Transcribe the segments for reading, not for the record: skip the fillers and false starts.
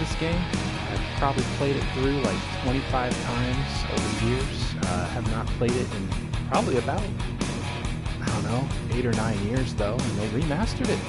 this game. I've probably played it through like 25 times over the years. Have not played it in probably about, I don't know, 8 or 9 years though, and they remastered it.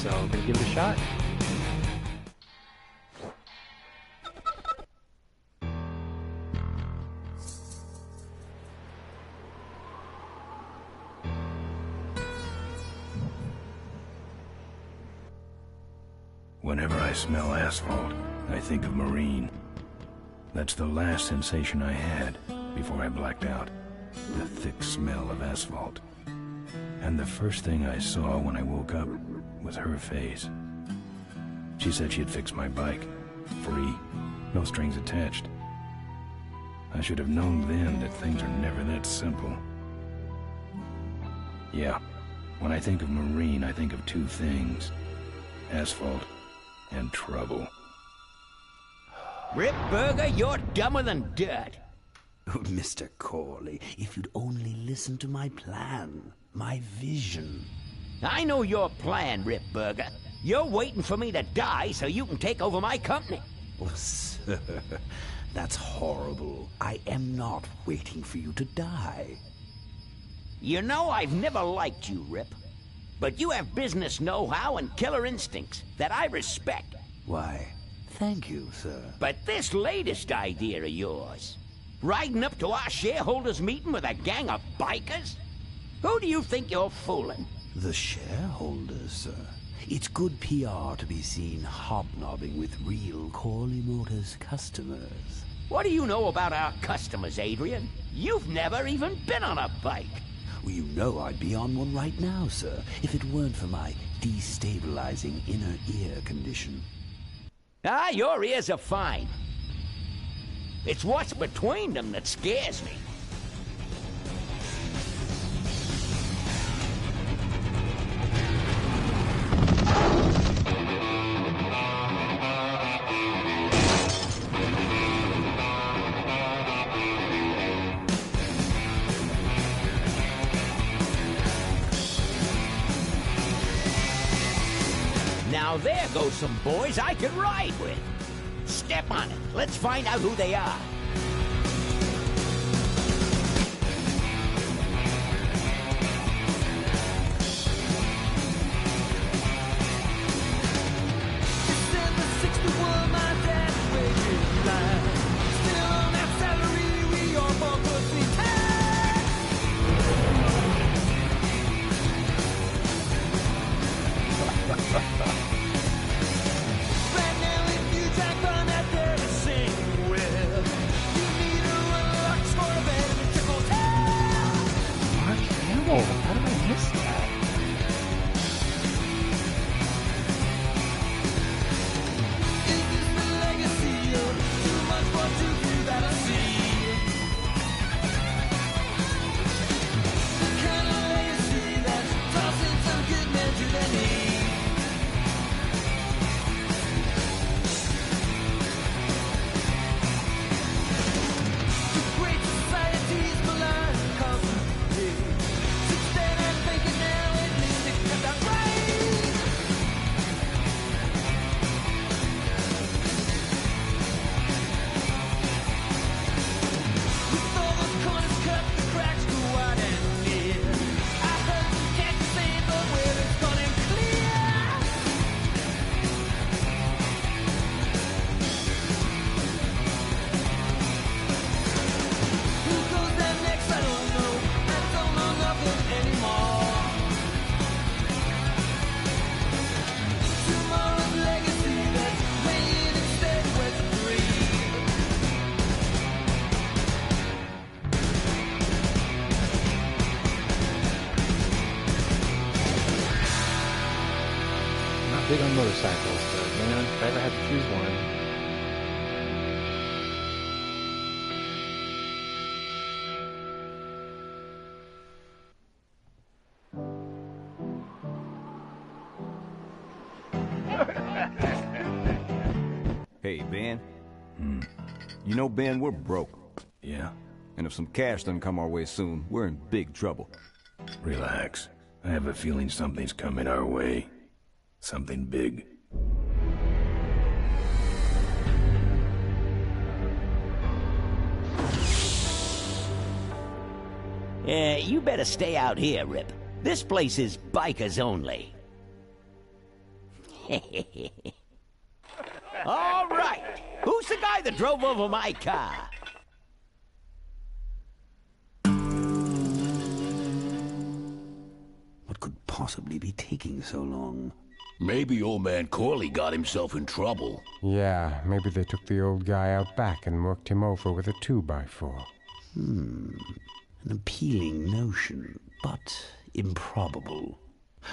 So I'm gonna give it a shot. Whenever I smell asphalt, I think of Marine. That's the last sensation I had before I blacked out. The thick smell of asphalt. And the first thing I saw when I woke up was her face. She said she'd fix my bike. Free. No strings attached. I should have known then that things are never that simple. Yeah, when I think of Marine, I think of two things. Asphalt and trouble. Rip Burger, you're dumber than dirt. Oh, Mr. Corley, if you'd only listen to my plan, my vision. I know your plan, Rip Burger. You're waiting for me to die so you can take over my company. Oh, sir, that's horrible. I am not waiting for you to die. You know I've never liked you, Rip. But you have business know-how and killer instincts that I respect. Why, thank you, sir. But this latest idea of yours, riding up to our shareholders' meeting with a gang of bikers? Who do you think you're fooling? The shareholders, sir. It's good PR to be seen hobnobbing with real Corley Motors customers. What do you know about our customers, Adrian? You've never even been on a bike. Well, you know I'd be on one right now, sir, if it weren't for my destabilizing inner ear condition. Ah, your ears are fine. It's what's between them that scares me. Now there goes some boys I could ride with. Step on it. Let's find out who they are. How did I miss that? Big on motorcycles, but man, if I ever had to choose one. Hey, Ben. You know, Ben, we're broke. Yeah? And if some cash doesn't come our way soon, we're in big trouble. Relax. I have a feeling something's coming our way. Something big. You better stay out here, Rip. This place is bikers only. All right. Who's the guy that drove over my car? What could possibly be taking so long? Maybe old man Corley got himself in trouble. Yeah, maybe they took the old guy out back and worked him over with a 2x4. An appealing notion, but improbable.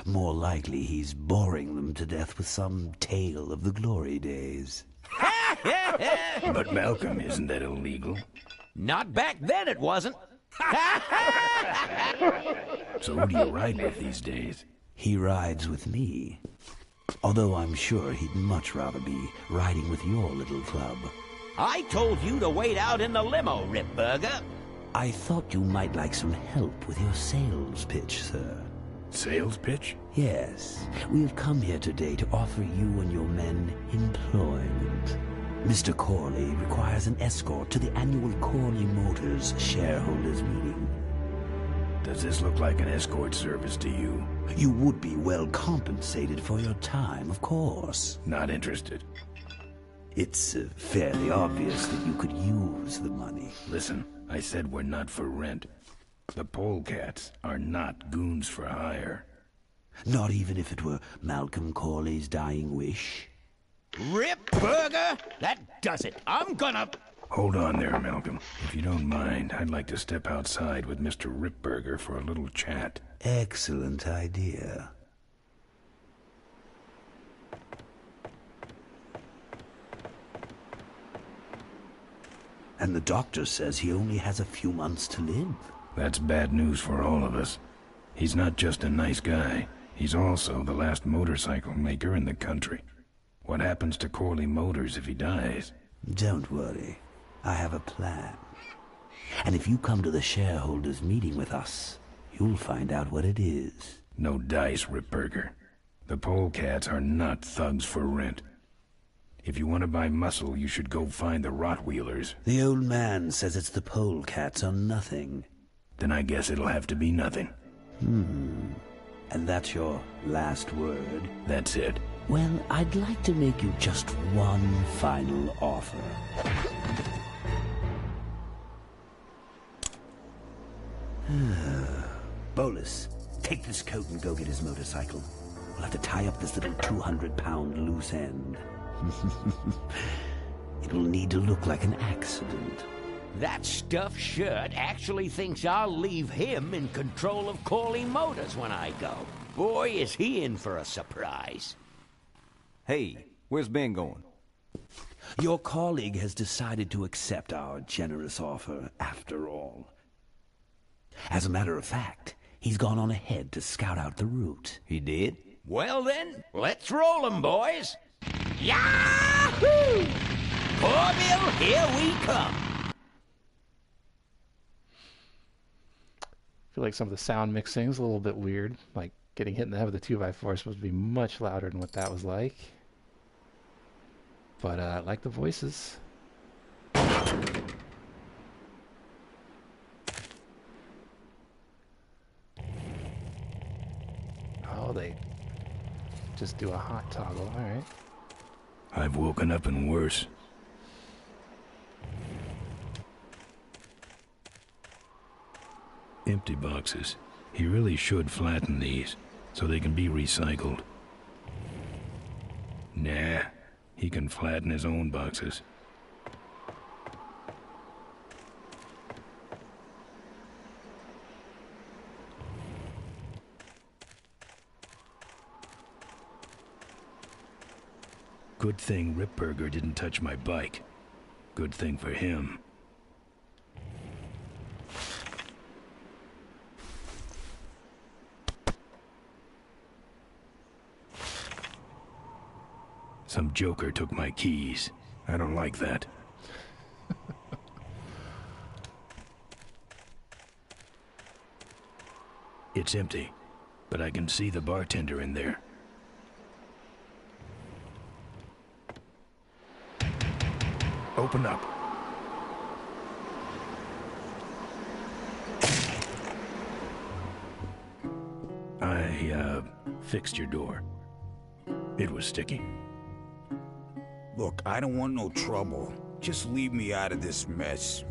More likely he's boring them to death with some tale of the glory days. But Malcolm, isn't that illegal? Not back then, it wasn't. So who do you ride with these days? He rides with me. Although I'm sure he'd much rather be riding with your little club. I told you to wait out in the limo, Ripburger. I thought you might like some help with your sales pitch, sir. Sales pitch? Yes, we have come here today to offer you and your men employment. Mr. Corley requires an escort to the annual Corley Motors shareholders meeting. Does this look like an escort service to you? You would be well compensated for your time, of course. Not interested. It's fairly obvious that you could use the money. Listen, I said we're not for rent. The polecats are not goons for hire. Not even if it were Malcolm Corley's dying wish? Ripburger? That does it. I'm gonna... Hold on there, Malcolm. If you don't mind, I'd like to step outside with Mr. Ripburger for a little chat. Excellent idea. And the doctor says he only has a few months to live. That's bad news for all of us. He's not just a nice guy. He's also the last motorcycle maker in the country. What happens to Corley Motors if he dies? Don't worry. I have a plan. And if you come to the shareholders' meeting with us, you'll find out what it is. No dice, Ripburger. The polecats are not thugs for rent. If you want to buy muscle, you should go find the Rottweilers. The old man says it's the polecats or nothing. Then I guess it'll have to be nothing. And that's your last word? That's it. Well, I'd like to make you just one final offer. Bolus, take this coat and go get his motorcycle. We'll have to tie up this little 200-pound loose end. It'll need to look like an accident. That stuffed shirt actually thinks I'll leave him in control of Corley Motors when I go. Boy, is he in for a surprise. Hey, where's Ben going? Your colleague has decided to accept our generous offer after all. As a matter of fact, he's gone on ahead to scout out the route. He did? Well then, let's roll 'em, boys. Yahoo! Corville, here we come. I feel like some of the sound mixing is a little bit weird. Like getting hit in the head with a 2x4 is supposed to be much louder than what that was like. But I like the voices. Oh, they just do a hot toggle. All right. I've woken up in worse. Empty boxes. He really should flatten these, so they can be recycled. Nah, he can flatten his own boxes. Good thing Ripburger didn't touch my bike. Good thing for him. Some joker took my keys. I don't like that. It's empty, but I can see the bartender in there. Open up. fixed your door. It was sticky. Look, I don't want no trouble. Just leave me out of this mess.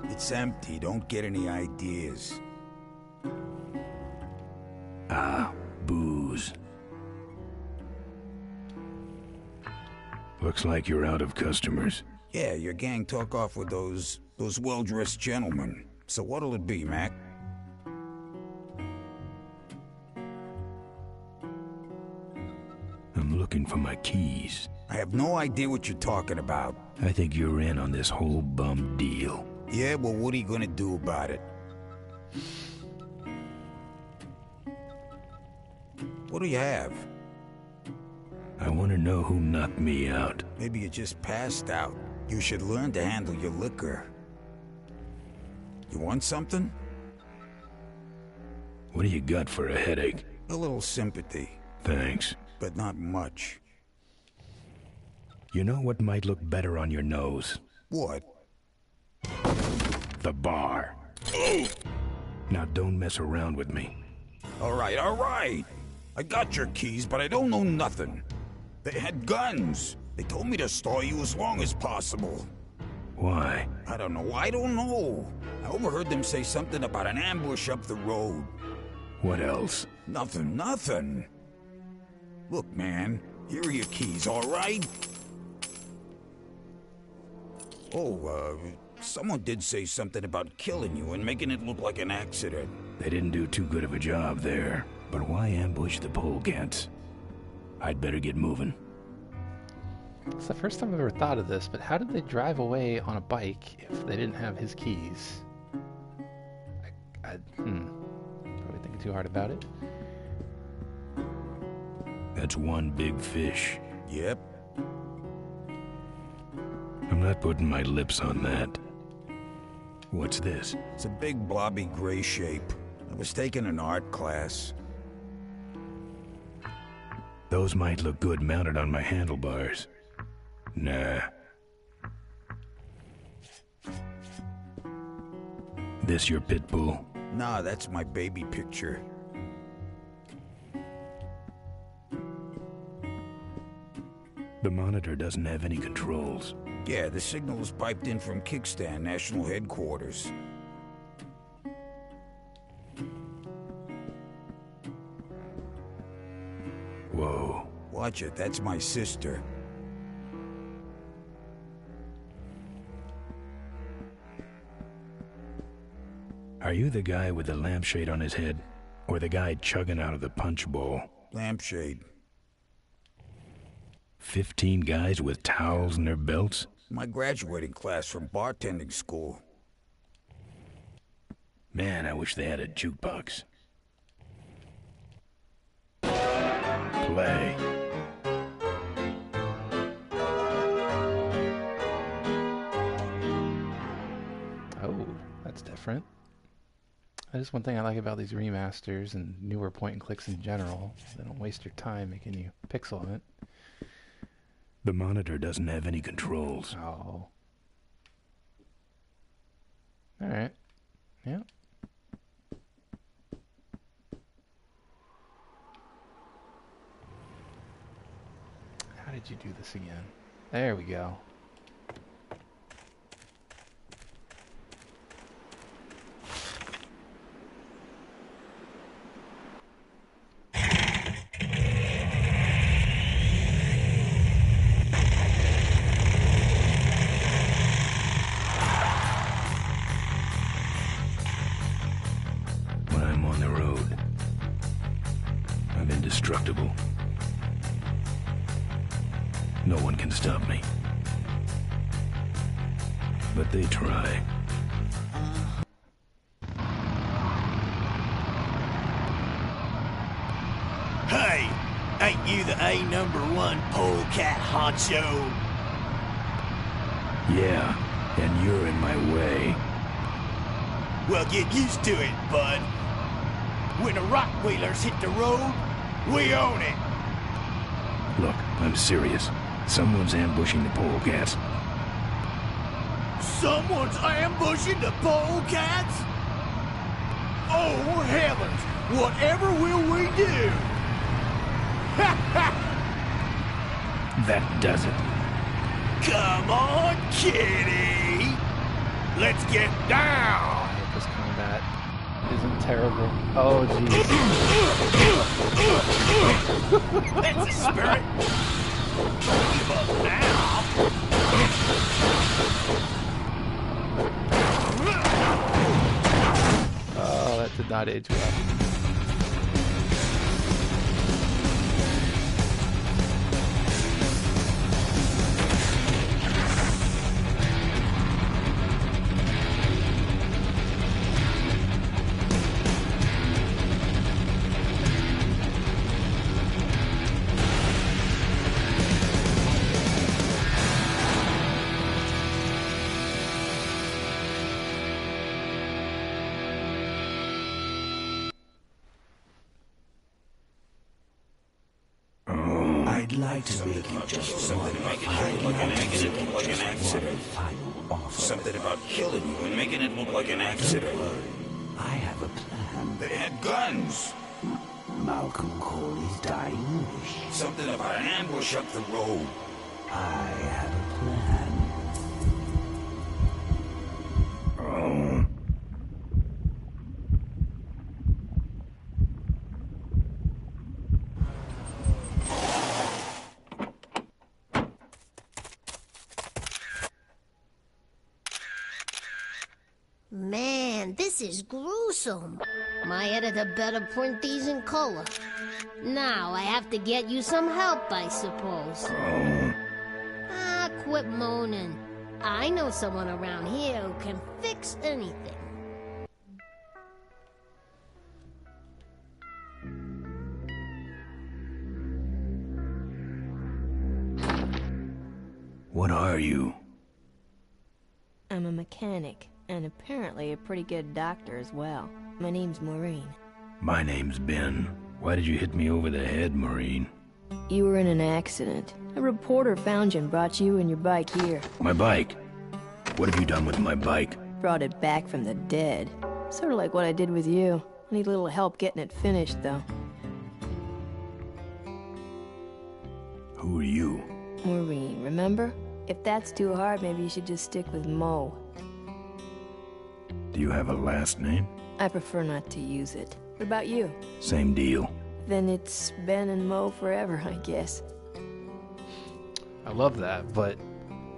It's empty. Don't get any ideas. Ah, booze. Looks like you're out of customers. Yeah, your gang took off with those well-dressed gentlemen. So what'll it be, Mac? I'm looking for my keys. I have no idea what you're talking about. I think you're in on this whole bum deal. Yeah, well, what are you gonna do about it? What do you have? I want to know who knocked me out. Maybe you just passed out. You should learn to handle your liquor. You want something? What do you got for a headache? A little sympathy, Thanks. but not much. You know what might look better on your nose? What? The bar. Now don't mess around with me. All right, all right. I got your keys, but I don't know nothing. They had guns. They told me to stall you as long as possible. Why? I don't know. I overheard them say something about an ambush up the road. What else? Nothing. Look, man, here are your keys, all right? Oh, someone did say something about killing you and making it look like an accident. They didn't do too good of a job there. But why ambush the polecats? I'd better get moving. It's the first time I've ever thought of this, but how did they drive away on a bike if they didn't have his keys? Probably thinking too hard about it. That's one big fish. Yep. I'm not putting my lips on that. What's this? It's a big blobby gray shape. I was taking an art class. Those might look good mounted on my handlebars. Nah. This your pit bull? Nah, that's my baby picture. The monitor doesn't have any controls. Yeah, the signal was piped in from Kickstand National Headquarters. Whoa. Watch it, that's my sister. Are you the guy with the lampshade on his head? Or the guy chugging out of the punch bowl? Lampshade. 15 guys with towels in their belts? My graduating class from bartending school. Man, I wish they had a jukebox. Play. Oh, that's different. That is one thing I like about these remasters and newer point-and-clicks in general. They don't waste your time making you pixel hunt. The monitor doesn't have any controls. Oh. Alright. Yeah. How did you do this again? There we go. When I'm on the road, I'm indestructible. No one can stop me. But they try. Hey, ain't you the A#1 polecat honcho? Yeah, and you're in my way. Well, get used to it, bud. When the rock wheelers hit the road, we own it. Look, I'm serious. Someone's ambushing the polecats. Someone's ambushing the polecats? Oh, heavens! Whatever will we do? That does it. Come on, kitty! Let's get down! I hope this combat isn't terrible. Oh, jeez. That's the spirit! Give up now! Oh, that did not age well. I'd like to make you just Something about making it look like an accident. final offer. Something about killing you and making it look like an accident. I have a plan. They had guns. Malcolm Corley's dying wish. Something about an ambush up the road. I have a plan. Oh. Man, this is gruesome. My editor better print these in color. Now I have to get you some help, I suppose. Ah, quit moaning. I know someone around here who can fix anything. What are you? I'm a mechanic, and apparently a pretty good doctor as well. My name's Maureen. My name's Ben. Why did you hit me over the head, Marine? You were in an accident. A reporter found you and brought you and your bike here. My bike? What have you done with my bike? Brought it back from the dead. Sort of like what I did with you. I need a little help getting it finished, though. Who are you? Maureen, remember? If that's too hard, maybe you should just stick with Mo. Do you have a last name? I prefer not to use it. What about you? Same deal. Then it's Ben and Mo forever, I guess. I love that, but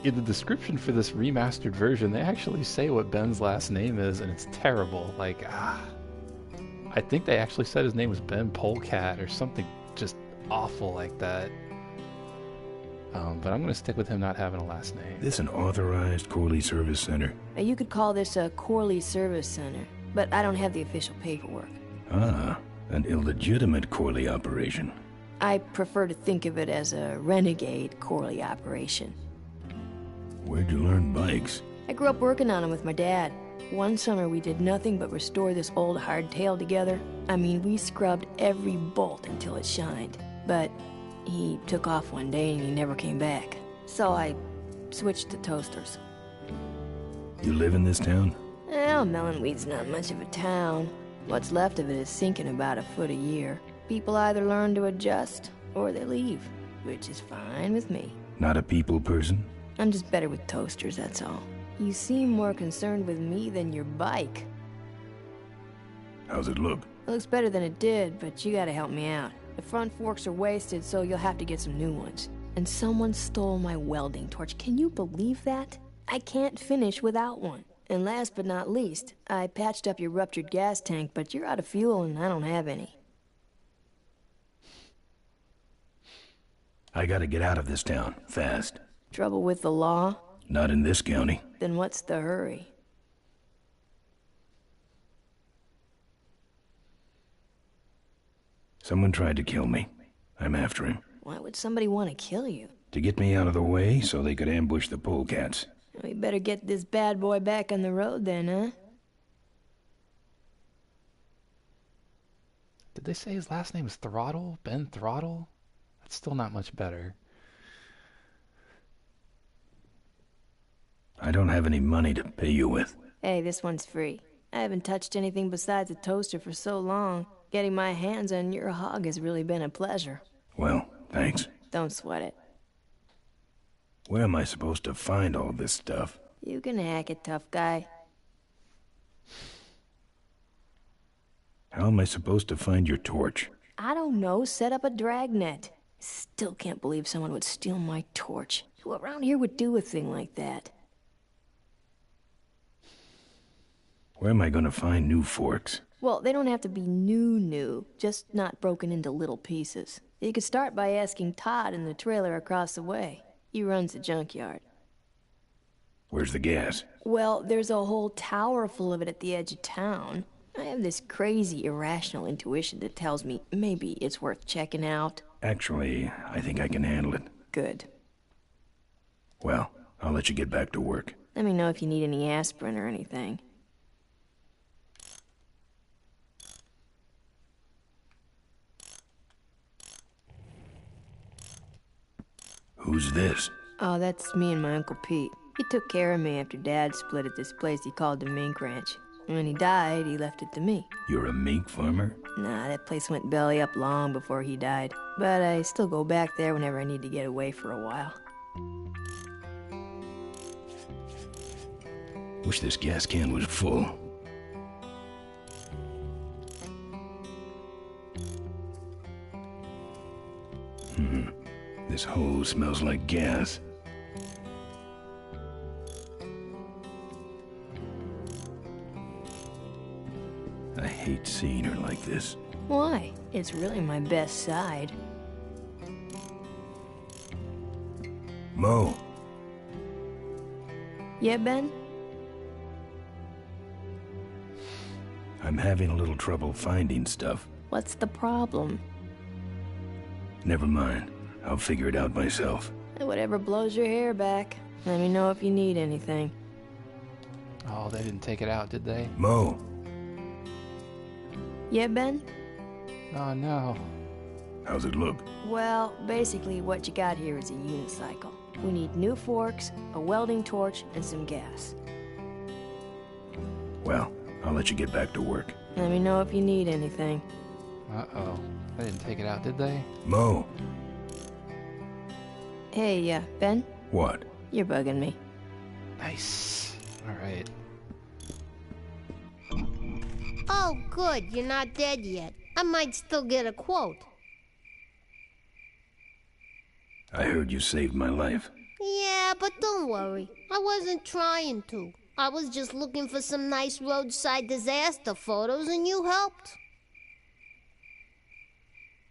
in the description for this remastered version, they actually say what Ben's last name is, and it's terrible. Like, I think they actually said his name was Ben Polecat or something just awful like that. But I'm going to stick with him not having a last name. This an authorized Corley Service Center? You could call this a Corley Service Center, but I don't have the official paperwork. Ah, an illegitimate Corley operation. I prefer to think of it as a renegade Corley operation. Where'd you learn bikes? I grew up working on them with my dad. One summer we did nothing but restore this old hardtail together. I mean, we scrubbed every bolt until it shined. But he took off one day and he never came back. So I switched to toasters. You live in this town? Well, Melonweed's not much of a town. What's left of it is sinking about a foot a year. People either learn to adjust, or they leave, which is fine with me. Not a people person? I'm just better with toasters, that's all. You seem more concerned with me than your bike. How's it look? It looks better than it did, but you gotta help me out. The front forks are wasted, so you'll have to get some new ones. And someone stole my welding torch. Can you believe that? I can't finish without one. And last but not least, I patched up your ruptured gas tank, but you're out of fuel and I don't have any. I gotta get out of this town, fast. Trouble with the law? Not in this county. Then what's the hurry? Someone tried to kill me. I'm after him. Why would somebody want to kill you? To get me out of the way so they could ambush the polecats. We better get this bad boy back on the road then, huh? Did they say his last name is Throttle? Ben Throttle? That's still not much better. I don't have any money to pay you with. Hey, this one's free. I haven't touched anything besides a toaster for so long. Getting my hands on your hog has really been a pleasure. Well, thanks. Don't sweat it. Where am I supposed to find all this stuff? You can hack it, tough guy. How am I supposed to find your torch? I don't know, set up a dragnet. Still can't believe someone would steal my torch. Who around here would do a thing like that? Where am I gonna find new forks? Well, they don't have to be new, just not broken into little pieces. You could start by asking Todd in the trailer across the way. He runs the junkyard. Where's the gas? Well, there's a whole tower full of it at the edge of town. I have this crazy, irrational intuition that tells me maybe it's worth checking out. Actually, I think I can handle it. Good. Well, I'll let you get back to work. Let me know if you need any aspirin or anything. Who's this? Oh, that's me and my Uncle Pete. He took care of me after Dad split at this place he called the mink ranch. When he died, he left it to me. You're a mink farmer? Nah, that place went belly up long before he died. But I still go back there whenever I need to get away for a while. Wish this gas can was full. This hose smells like gas. I hate seeing her like this. Why? It's really my best side. Mo, Yeah, Ben? I'm having a little trouble finding stuff. What's the problem? Never mind. I'll figure it out myself. Whatever blows your hair back. Let me know if you need anything. Oh, they didn't take it out, did they? Mo, Yeah, Ben? Oh, no. how's it look? Well, basically what you got here is a unicycle. We need new forks, a welding torch, and some gas. Well, I'll let you get back to work. Let me know if you need anything. Uh-oh. They didn't take it out, did they? Mo, Hey, Ben? what? You're bugging me. Nice. All right. Oh, good, you're not dead yet. I might still get a quote. I heard you saved my life. Yeah, but don't worry. I wasn't trying to. I was just looking for some nice roadside disaster photos and you helped.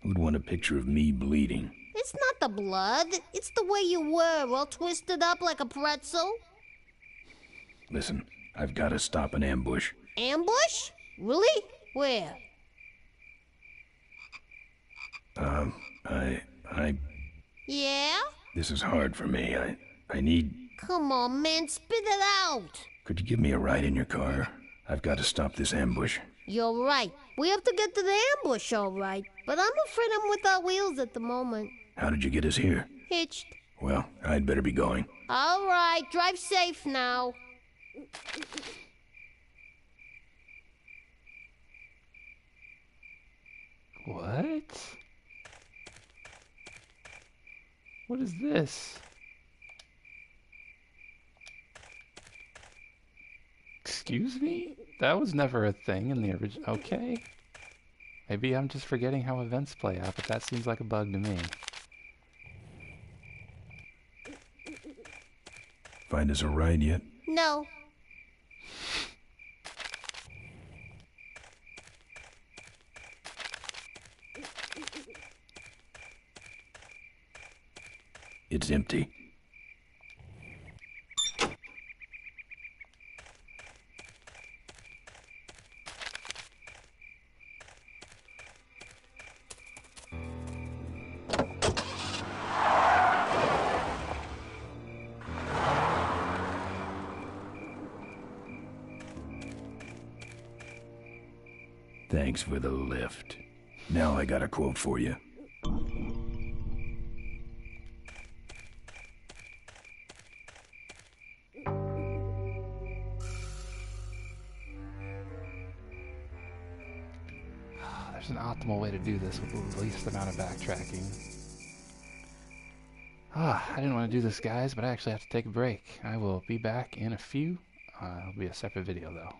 Who'd want a picture of me bleeding? It's not the blood. It's the way you were, all twisted up like a pretzel. Listen, I've got to stop an ambush. Ambush? Really? Where? Yeah? This is hard for me. I need... Come on, man, spit it out. Could you give me a ride in your car? I've got to stop this ambush. You're right. We have to get to the ambush, all right. But I'm afraid I'm without wheels at the moment. How did you get us here? Hitched. Well, I'd better be going. All right, drive safe now. What? What is this? Excuse me? That was never a thing in the original. Okay. Maybe I'm just forgetting how events play out, but that seems like a bug to me. Find us a ride yet? No. It's empty. Thanks for the lift. Now I got a quote for you. there's an optimal way to do this with the least amount of backtracking. I didn't want to do this, guys, but I actually have to take a break. I will be back in a few. It'll be a separate video, though.